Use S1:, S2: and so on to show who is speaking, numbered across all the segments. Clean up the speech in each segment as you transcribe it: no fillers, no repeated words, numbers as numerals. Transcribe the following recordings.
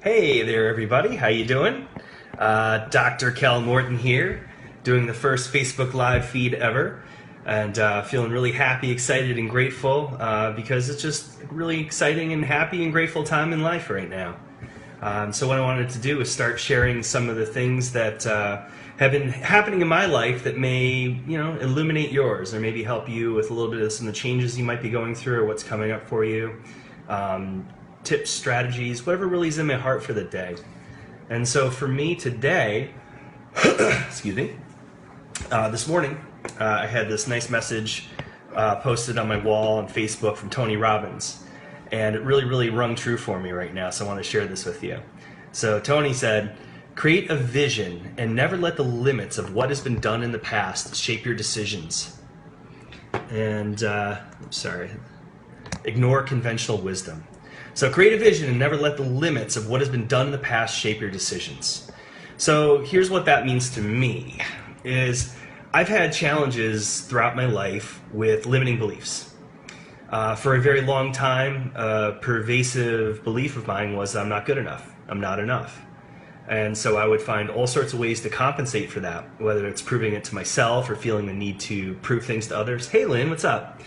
S1: Hey there, everybody. How you doing? Dr. Kell Morton here, doing the first Facebook Live feed ever, and feeling really happy, excited, and grateful because it's just a really exciting and happy and grateful time in life right now. So what I wanted to do is start sharing some of the things that have been happening in my life that may, illuminate yours or maybe help you with a little bit of some of the changes you might be going through or what's coming up for you. Tips, strategies, whatever really is in my heart for the day. And so for me today, excuse me, this morning I had this nice message posted on my wall on Facebook from Tony Robbins, and it really rung true for me right now, so I want to share this with you. So Tony said, create a vision and never let the limits of what has been done in the past shape your decisions. And ignore conventional wisdom. So create a vision and never let the limits of what has been done in the past shape your decisions. So here's what that means to me, is I've had challenges throughout my life with limiting beliefs. For a very long time, a pervasive belief of mine was I'm not good enough, I'm not enough. And so I would find all sorts of ways to compensate for that, whether it's proving it to myself or feeling the need to prove things to others. Hey Lynn, what's up?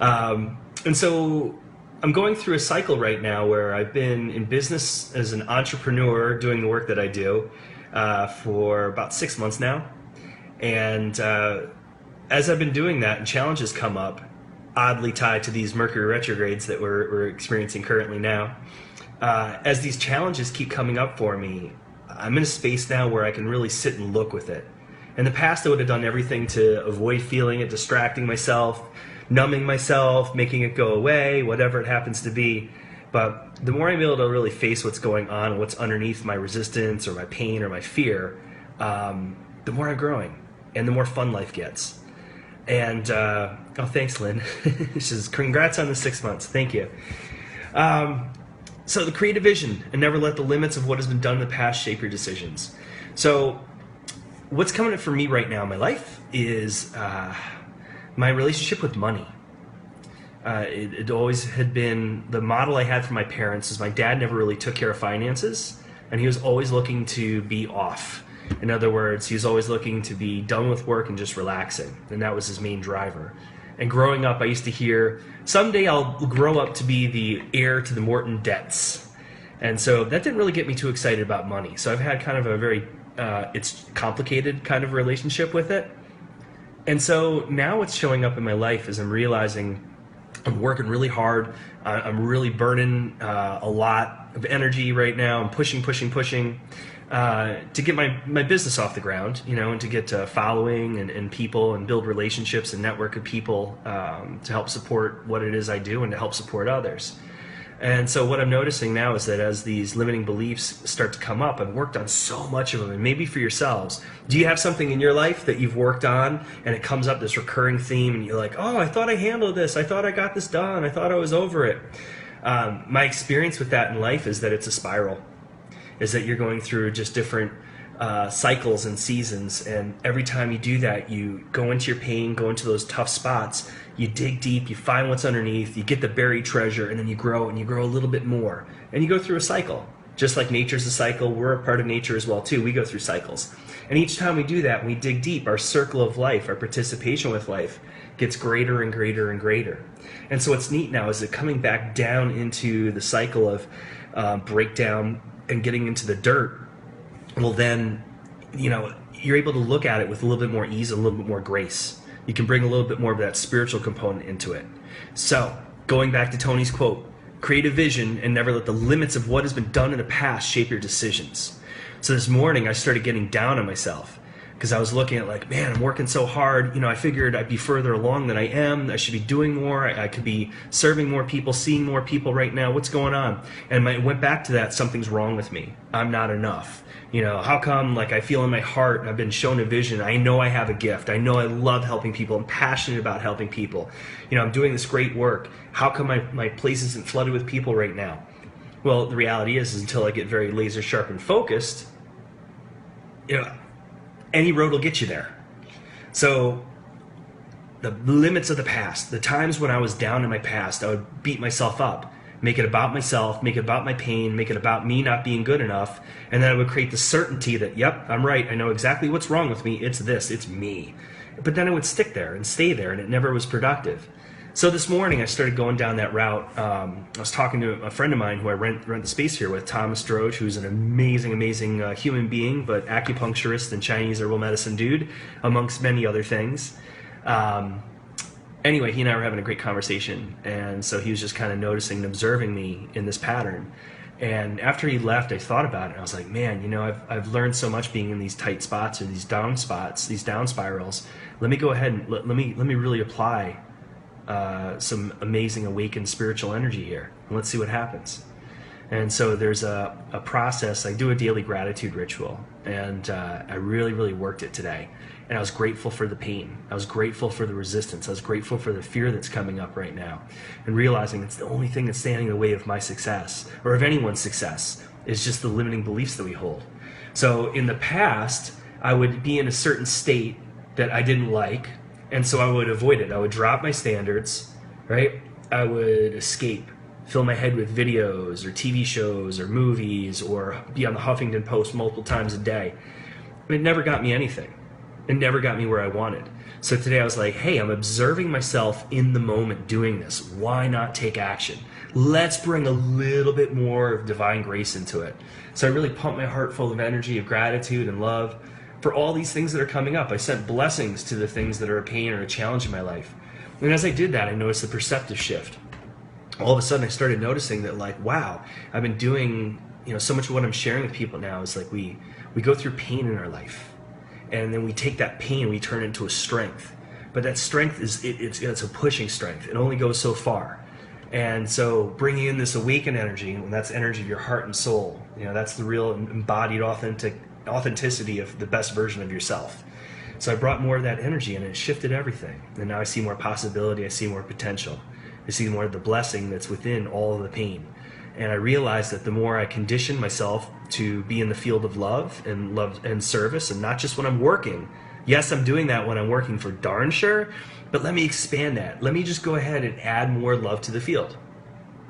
S1: And so I'm going through a cycle right now where I've been in business as an entrepreneur doing the work that I do for about 6 months now. And as I've been doing that and challenges come up, oddly tied to these Mercury retrogrades that we're experiencing currently now, as these challenges keep coming up for me, I'm in a space now where I can really sit and look with it. In the past, I would have done everything to avoid feeling it, distracting myself, numbing myself, making it go away, whatever it happens to be. But the more I'm able to really face what's going on and what's underneath my resistance or my pain or my fear, the more I'm growing and the more fun life gets. And, oh, thanks, Lynn. She says, congrats on the 6 months. Thank you. So the creative vision and never let the limits of what has been done in the past shape your decisions. So what's coming up for me right now in my life is my relationship with money. It always had been the model I had from my parents. Is my dad never really took care of finances, and he was always looking to be off. In other words, he was always looking to be done with work and just relaxing, and that was his main driver. And growing up, I used to hear, someday I'll grow up to be the heir to the Morton debts. And so that didn't really get me too excited about money. So I've had kind of a very, it's complicated kind of relationship with it. And so now what's showing up in my life is I'm realizing I'm working really hard. I'm really burning a lot of energy right now. I'm pushing to get my business off the ground, and to get following and people and build relationships and network of people to help support what it is I do and to help support others. And so what I'm noticing now is that as these limiting beliefs start to come up, I've worked on so much of them, and maybe for yourselves, do you have something in your life that you've worked on and it comes up, this recurring theme, and you're like, oh, I thought I handled this, I thought I got this done, I thought I was over it. My experience with that in life is that it's a spiral, is that you're going through just different cycles and seasons, and every time you do that, you go into your pain, go into those tough spots, you dig deep, you find what's underneath, you get the buried treasure, and then you grow and you grow a little bit more, and you go through a cycle. Just like nature's a cycle, we're a part of nature as well too. We go through cycles, and each time we do that, when we dig deep, our circle of life, our participation with life gets greater and greater and greater. And so what's neat now is that coming back down into the cycle of breakdown and getting into the dirt, well then, you're able to look at it with a little bit more ease and a little bit more grace. You can bring a little bit more of that spiritual component into it. So, going back to Tony's quote, create a vision and never let the limits of what has been done in the past shape your decisions. So this morning I started getting down on myself because I was looking at like, man, I'm working so hard. I figured I'd be further along than I am. I should be doing more. I could be serving more people, seeing more people right now. What's going on? And I went back to that. Something's wrong with me. I'm not enough. How come I feel in my heart, I've been shown a vision, I know I have a gift, I know I love helping people, I'm passionate about helping people, I'm doing this great work. How come my place isn't flooded with people right now? Well, the reality is until I get very laser sharp and focused, any road will get you there. So the limits of the past, the times when I was down in my past, I would beat myself up. make it about myself, make it about my pain, make it about me not being good enough, and then I would create the certainty that, yep, I'm right, I know exactly what's wrong with me, it's this, it's me. But then I would stick there and stay there, and it never was productive. So this morning I started going down that route. I was talking to a friend of mine who I rent the space here with, Thomas Droge, who's an amazing human being, but acupuncturist and Chinese herbal medicine dude, amongst many other things. Anyway, he and I were having a great conversation, and so he was just kind of noticing and observing me in this pattern. And after he left, I thought about it, and I was like, man, I've learned so much being in these tight spots or these down spots, these down spirals. Let me go ahead and let me really apply some amazing awakened spiritual energy here, and let's see what happens. And so there's a process. I do a daily gratitude ritual, and I really worked it today. And I was grateful for the pain. I was grateful for the resistance. I was grateful for the fear that's coming up right now, and realizing it's the only thing that's standing in the way of my success, or of anyone's success, is just the limiting beliefs that we hold. So in the past, I would be in a certain state that I didn't like, and so I would avoid it. I would drop my standards, right? I would escape, fill my head with videos or TV shows or movies, or be on the Huffington Post multiple times a day. But it never got me anything. It never got me where I wanted. So today I was like, hey, I'm observing myself in the moment doing this. Why not take action? Let's bring a little bit more of divine grace into it. So I really pumped my heart full of energy, of gratitude and love for all these things that are coming up. I sent blessings to the things that are a pain or a challenge in my life. And as I did that, I noticed a perceptive shift. All of a sudden I started noticing that, like, wow, I've been doing, so much of what I'm sharing with people now is like we go through pain in our life. And then we take that pain, we turn it into a strength. But that strength it's a pushing strength. It only goes so far. And so bringing in this awakened energy, and that's energy of your heart and soul, that's the real embodied authenticity of the best version of yourself. So I brought more of that energy, and it shifted everything. And now I see more possibility, I see more potential. I see more of the blessing that's within all of the pain. And I realized that the more I condition myself to be in the field of love and service, and not just when I'm working. Yes, I'm doing that when I'm working, for darn sure, but let me expand that. Let me just go ahead and add more love to the field.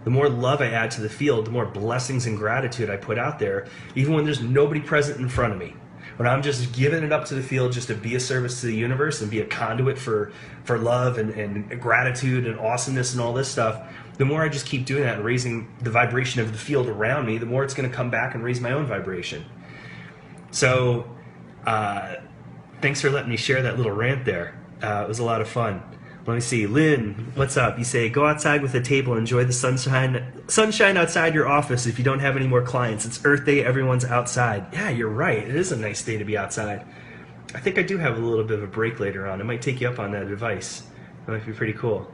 S1: The more love I add to the field, the more blessings and gratitude I put out there, even when there's nobody present in front of me. When I'm just giving it up to the field just to be a service to the universe and be a conduit for love and gratitude and awesomeness and all this stuff, the more I just keep doing that and raising the vibration of the field around me, the more it's going to come back and raise my own vibration. So thanks for letting me share that little rant there. It was a lot of fun. Let me see. Lynn, what's up? You say, go outside with a table and enjoy the sunshine outside your office if you don't have any more clients. It's Earth Day. Everyone's outside. Yeah, you're right. It is a nice day to be outside. I think I do have a little bit of a break later on. I might take you up on that advice. That might be pretty cool.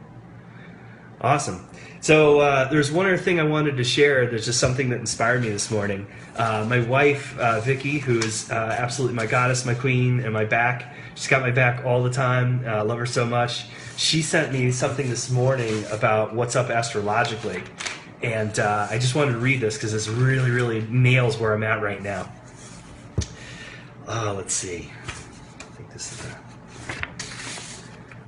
S1: Awesome. So there's one other thing I wanted to share. There's just something that inspired me this morning. My wife, Vicky, who is absolutely my goddess, my queen, and my back. She's got my back all the time. I love her so much. She sent me something this morning about what's up astrologically. And I just wanted to read this because this really nails where I'm at right now. Let's see. I think this is that.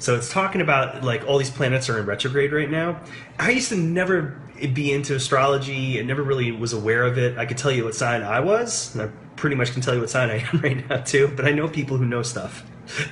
S1: So it's talking about, like, all these planets are in retrograde right now. I used to never be into astrology and never really was aware of it. I could tell you what sign I was, and I pretty much can tell you what sign I am right now too, but I know people who know stuff.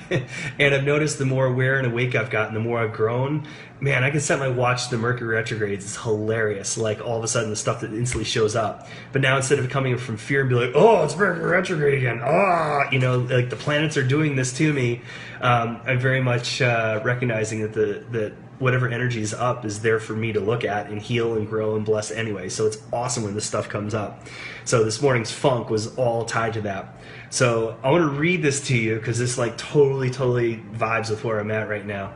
S1: And I've noticed the more aware and awake I've gotten, the more I've grown. Man, I can set my watch to the Mercury retrogrades. It's hilarious. Like, all of a sudden the stuff that instantly shows up. But now, instead of coming from fear and be like, oh, it's Mercury retrograde again. Like the planets are doing this to me. I'm very much recognizing that whatever energy is up is there for me to look at and heal and grow and bless anyway. So it's awesome when this stuff comes up. So this morning's funk was all tied to that. So I want to read this to you because this totally vibes with where I'm at right now.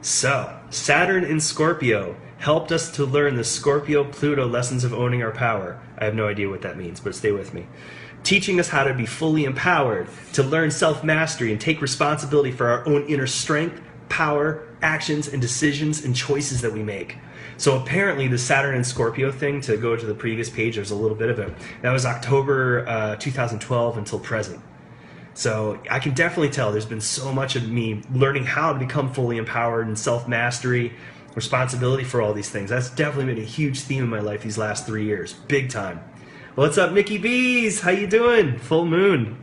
S1: So Saturn in Scorpio helped us to learn the Scorpio-Pluto lessons of owning our power. I have no idea what that means, but stay with me. Teaching us how to be fully empowered, to learn self-mastery and take responsibility for our own inner strength, power, actions, and decisions and choices that we make. So apparently the Saturn and Scorpio thing, to go to the previous page, there's a little bit of it. That was October 2012 until present. So I can definitely tell there's been so much of me learning how to become fully empowered and self-mastery responsibility for all these things. That's definitely been a huge theme in my life these last 3 years, big time. What's up, Mickey B's? How you doing? Full moon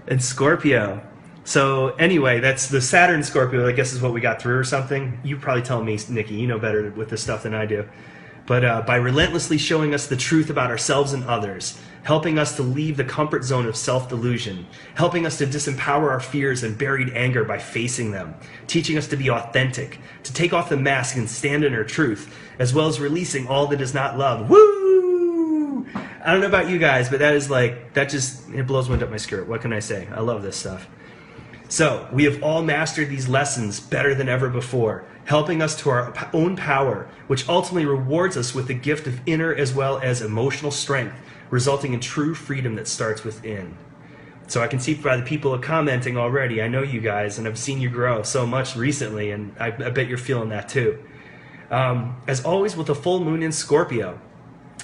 S1: and Scorpio. So anyway, that's the Saturn Scorpio, I guess, is what we got through or something. You probably tell me, Nikki, you know better with this stuff than I do. But by relentlessly showing us the truth about ourselves and others, helping us to leave the comfort zone of self-delusion, helping us to disempower our fears and buried anger by facing them, teaching us to be authentic, to take off the mask and stand in our truth, as well as releasing all that is not love. Woo! I don't know about you guys, but it blows wind up my skirt. What can I say? I love this stuff. So, we have all mastered these lessons better than ever before, helping us to our own power, which ultimately rewards us with the gift of inner as well as emotional strength, resulting in true freedom that starts within. So I can see by the people commenting already, I know you guys, and I've seen you grow so much recently, and I bet you're feeling that too. As always with the full moon in Scorpio,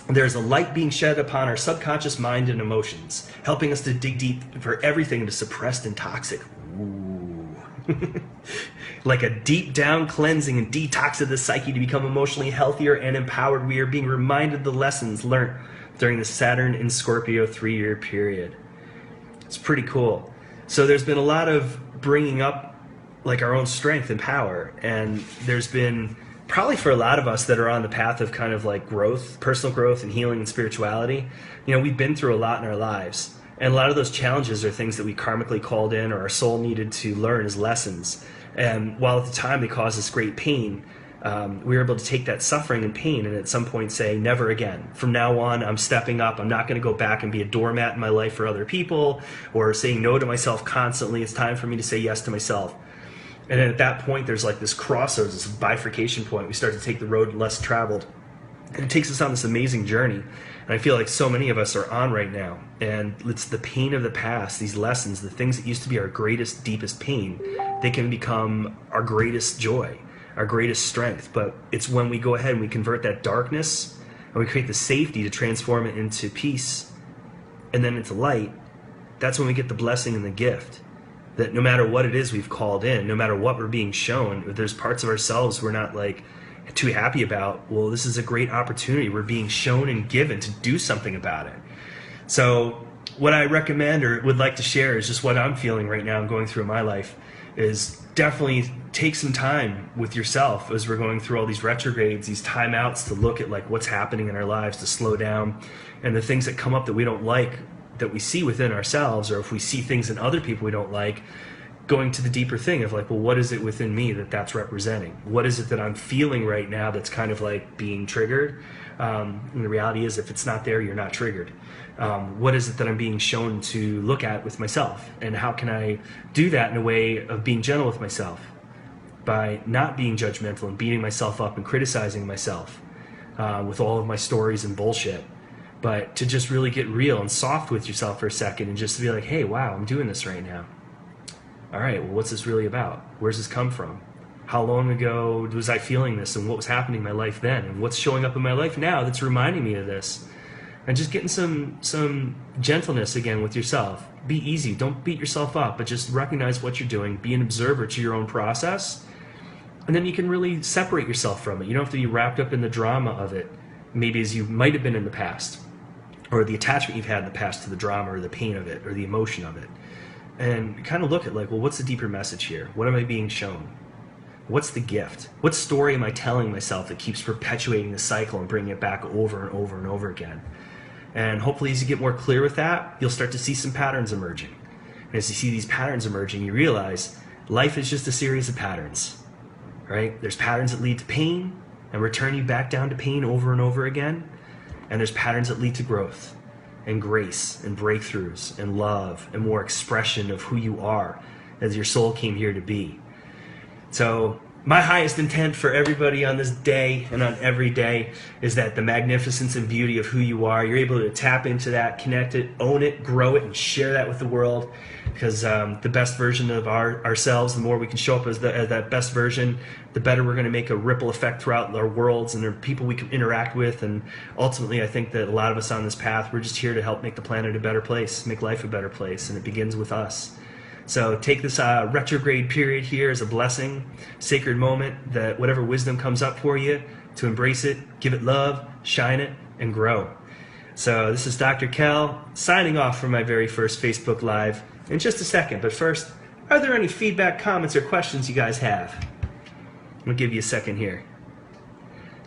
S1: there's a light being shed upon our subconscious mind and emotions, helping us to dig deep for everything to suppressed and toxic. Ooh. Like a deep down cleansing and detox of the psyche to become emotionally healthier and empowered. We are being reminded the lessons learned during the Saturn in Scorpio 3-year period. It's pretty cool. So there's been a lot of bringing up like our own strength and power, and there's been probably for a lot of us that are on the path of kind of like growth, personal growth and healing and spirituality, we've been through a lot in our lives. And a lot of those challenges are things that we karmically called in or our soul needed to learn as lessons. And while at the time they caused us great pain, we were able to take that suffering and pain and at some point say, never again. From now on, I'm stepping up. I'm not going to go back and be a doormat in my life for other people or saying no to myself constantly. It's time for me to say yes to myself. And then at that point, there's like this crossroads, this bifurcation point. We start to take the road less traveled. And it takes us on this amazing journey. And I feel like so many of us are on right now. And it's the pain of the past, these lessons, the things that used to be our greatest, deepest pain, they can become our greatest joy, our greatest strength. But it's when we go ahead and we convert that darkness and we create the safety to transform it into peace and then into light, that's when we get the blessing and the gift. That no matter what it is we've called in, no matter what we're being shown, if there's parts of ourselves we're not like too happy about, well, this is a great opportunity. We're being shown and given to do something about it. So what I recommend or would like to share is just what I'm feeling right now and going through in my life is definitely take some time with yourself as we're going through all these retrogrades, these timeouts to look at like what's happening in our lives, to slow down, and the things that come up that we don't like, that we see within ourselves, or if we see things in other people we don't like, going to the deeper thing of like, well, what is it within me that's representing? What is it that I'm feeling right now that's kind of like being triggered? And the reality is if it's not there, you're not triggered. What is it that I'm being shown to look at with myself? And how can I do that in a way of being gentle with myself? By not being judgmental and beating myself up and criticizing myself with all of my stories and bullshit. But to just really get real and soft with yourself for a second and just to be like, hey, wow, I'm doing this right now. All right, well, what's this really about? Where's this come from? How long ago was I feeling this, and what was happening in my life then? And what's showing up in my life now that's reminding me of this? And just getting some gentleness again with yourself. Be easy. Don't beat yourself up, but just recognize what you're doing. Be an observer to your own process. And then you can really separate yourself from it. You don't have to be wrapped up in the drama of it, maybe as you might have been in the past, or the attachment you've had in the past to the drama or the pain of it or the emotion of it. And kind of look at like, well, what's the deeper message here? What am I being shown? What's the gift? What story am I telling myself that keeps perpetuating the cycle and bringing it back over and over and over again? And hopefully as you get more clear with that, you'll start to see some patterns emerging. And as you see these patterns emerging, you realize life is just a series of patterns, right? There's patterns that lead to pain and return you back down to pain over and over again. And there's patterns that lead to growth and grace and breakthroughs and love and more expression of who you are as your soul came here to be. So my highest intent for everybody on this day and on every day is that the magnificence and beauty of who you are, you're able to tap into that, connect it, own it, grow it, and share that with the world. Because the best version of ourselves, the more we can show up as that best version, the better we're going to make a ripple effect throughout our worlds and the people we can interact with. And ultimately, I think that a lot of us on this path, we're just here to help make the planet a better place, make life a better place, and it begins with us. So take this retrograde period here as a blessing, sacred moment, that whatever wisdom comes up for you, to embrace it, give it love, shine it, and grow. So this is Dr. Kell signing off from my very first Facebook Live in just a second. But first, are there any feedback, comments, or questions you guys have? I'm going to give you a second here.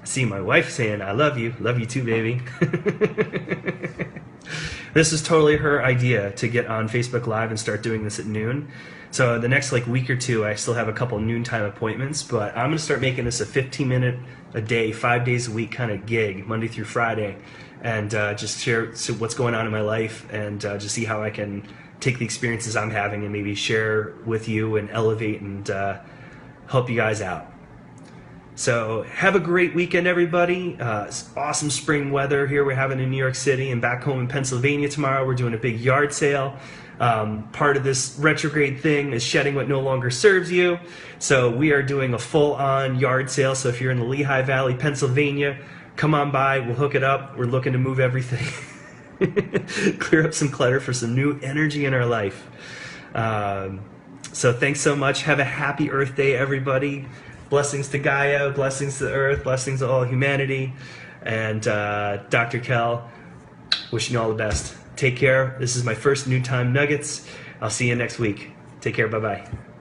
S1: I see my wife saying, I love you. Love you too, baby. This is totally her idea, to get on Facebook Live and start doing this at noon. So the next week or two, I still have a couple noontime appointments, but I'm going to start making this a 15-minute a day, 5 days a week kind of gig, Monday through Friday, and just share what's going on in my life, and just see how I can take the experiences I'm having and maybe share with you and elevate and help you guys out. So have a great weekend, everybody. It's awesome spring weather here we're having in New York City, and back home in Pennsylvania tomorrow we're doing a big yard sale. Part of this retrograde thing is shedding what no longer serves you. So we are doing a full-on yard sale. So if you're in the Lehigh Valley, Pennsylvania, come on by. We'll hook it up. We're looking to move everything. Clear up some clutter for some new energy in our life. So thanks so much. Have a happy Earth Day, everybody. Blessings to Gaia, blessings to the Earth, blessings to all humanity. And Dr. Kell, wishing you all the best. Take care. This is my first Noontime Nuggets. I'll see you next week. Take care. Bye-bye.